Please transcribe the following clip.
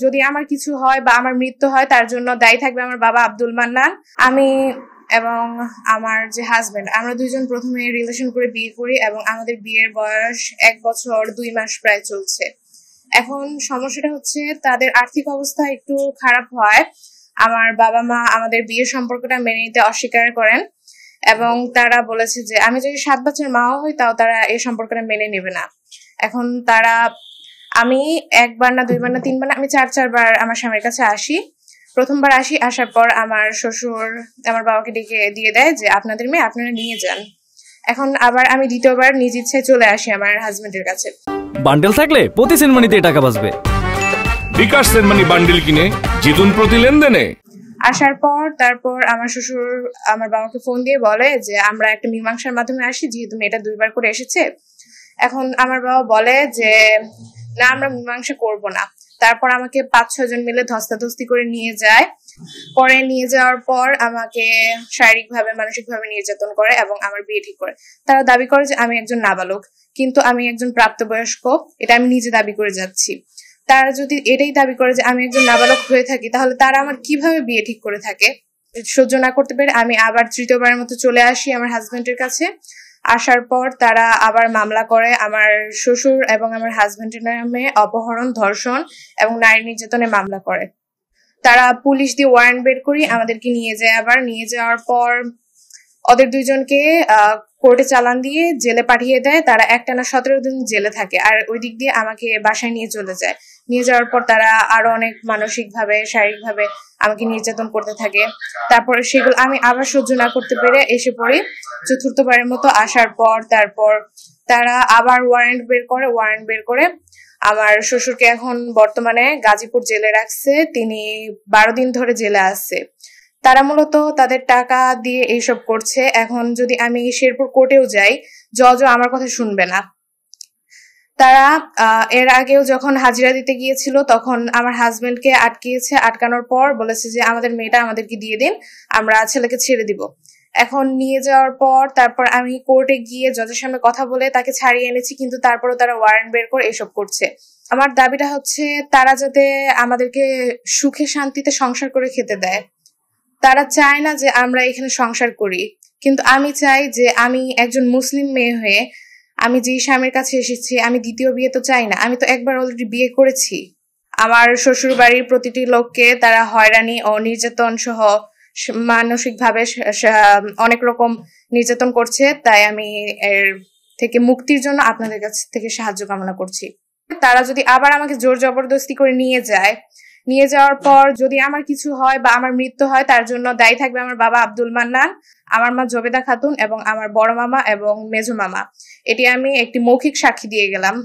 যদি আমার কিছু হয় বা আমার মৃত্যু হয় তার জন্য দায়ী থাকবে আমার বাবা আব্দুল মান্নান। আমি এবং আমার যে হাজবেন্ড, আমরা দুইজন প্রথমে রিলেশন করে বিয়ে করি এবং আমাদের বিয়ের বয়স 1 বছর 2 মাস প্রায় চলছে। এখন সমস্যাটা হচ্ছে তাদের আর্থিক অবস্থা একটু খারাপ হয়। আমার বাবা মা আমাদের বিয়ের সম্পর্কটা মেনে নিতে অস্বীকার করেন এবং তারা বলেছে যে আমি যদি 7 বাচ্চার মাও হই তাও তারা এই সম্পর্কটা মেনে নেবে না। এখন আমি 1 বার না 2 বার না 3 বার না, আমি 4 বার আমার স্বামীর কাছে আসি। প্রথমবার আসার পর আমার শ্বশুর আমার বাবাকে ডেকে দিয়ে দেয় যে আপনাদের মেয়ে আপনারা নিয়ে যান। এখন আবার আমি দ্বিতীয়বার নিজ ইচ্ছায় চলে আসি আমার হাজবেন্ডের কাছে। বান্ডেল থাকলে প্রতি সেনমানিতে টাকা বাঁচবে। বিকাশ সেনমানি বান্ডেল কিনে জিতুন প্রতি লেনদেনে। আসার পর তারপর আমার শ্বশুর আমার বাবাকে ফোন দিয়ে বলে যে আমরা একটা মীমাংসার মাধ্যমে আসি, যেহেতু মেয়েটা 2 বার করে এসেছে। এখন আমার বাবা বলে যে না, আমরা মীমাংসা করব না। তারপর আমাকে 5-6 জন মিলে ধস্তাধস্তি করে নিয়ে যায়। পরে নিয়ে যাওয়ার পর আমাকে শারীরিকভাবে মানসিকভাবে নির্যাতন করে এবং আমার বিয়ে ঠিক করে। তারা দাবি করে যে আমি একজন নাবালক, কিন্তু আমি একজন প্রাপ্তবয়স্ক, এটা আমি নিজে দাবি করে যাচ্ছি। তারা যদি এটাই দাবি করে যে আমি একজন নাবালক হয়ে থাকি, তাহলে তারা আমার কিভাবে বিয়ে ঠিক করে থাকে? সহ্য না করতে পেরে আমি আবার 3য়বারের মতো চলে আসি আমার হাজবেন্ডের কাছে। আসার পর তারা আবার মামলা করে আমার শ্বশুর এবং আমার হাজবেন্ডের নামে অপহরণ, ধর্ষণ এবং নারী নির্যাতনের মামলা করে। তারা পুলিশ দিয়ে ওয়ারেন্ট বের করি আমাদেরকে নিয়ে যায়। আবার নিয়ে যাওয়ার পর ওদের দুইজনকে কোর্টে চালান দিয়ে জেলে পাঠিয়ে দেয়। তারা একটানা 17 দিন জেলে থাকে, আর ওই দিক দিয়ে আমাকে বাসায় নিয়ে চলে যায়। নিয়ে যাওয়ার পর তারা আরো অনেক মানসিকভাবে, শারীরিকভাবে আমাকে নির্যাতন করতে থাকে। তারপর সেগুলো আমি আবার সহ্য না করতে পেরে এসে পড়ি 4র্থবারের মতো। আসার পর তারপর তারা আবার ওয়ারেন্ট বের করে আমার শ্বশুরকে এখন বর্তমানে গাজীপুর জেলে রাখছে। তিনি 12 দিন ধরে জেলে আছে। তারা মূলত তাদের টাকা দিয়ে এইসব করছে। এখন যদি আমি শেরপুর কোর্টেও যাই, জজ আমার কথা শুনবে না। তারা এর আগেও যখন হাজিরা দিতে গিয়েছিল তখন আমার হাজবেন্ডকে আটকিয়েছে। আটকানোর পর বলেছে যে আমাদের মেয়েটা আমাদেরকে দিয়ে দিন, আমরা ছেলেকে ছেড়ে দিব। এখন নিয়ে যাওয়ার পর তারপর আমি কোর্টে গিয়ে জজের সামনে কথা বলে তাকে ছাড়িয়ে এনেছি, কিন্তু তারপরও তারা ওয়ারেন্ট বের করে এসব করছে। আমার দাবিটা হচ্ছে তারা যাতে আমাদেরকে সুখে শান্তিতে সংসার করে খেতে দেয়। তারা চায় না যে আমরা এখানে সংসার করি, কিন্তু আমি চাই যে আমি একজন মুসলিম মেয়ে হয়ে আমি যে স্বামীর কাছে এসেছি, আমি দ্বিতীয় বিয়ে তো চাই না। আমি তো একবার অলরেডি বিয়ে করেছি। আমার শ্বশুর বাড়ির প্রতিটি লোককে তারা হয়রানি ও নির্যাতন সহ মানসিকভাবে অনেক রকম নির্যাতন করছে। তাই আমি এর থেকে মুক্তির জন্য আপনাদের কাছ থেকে সাহায্য কামনা করছি। তারা যদি আবার আমাকে জোর জবরদস্তি করে নিয়ে যাওয়ার পর যদি আমার কিছু হয় বা আমার মৃত্যু হয় তার জন্য দায়ী থাকবে আমার বাবা আব্দুল মান্নান, আমার মা জবেদা খাতুন এবং আমার বড় মামা এবং মেজো মামা। এটি আমি একটি মৌখিক সাক্ষী দিয়ে গেলাম।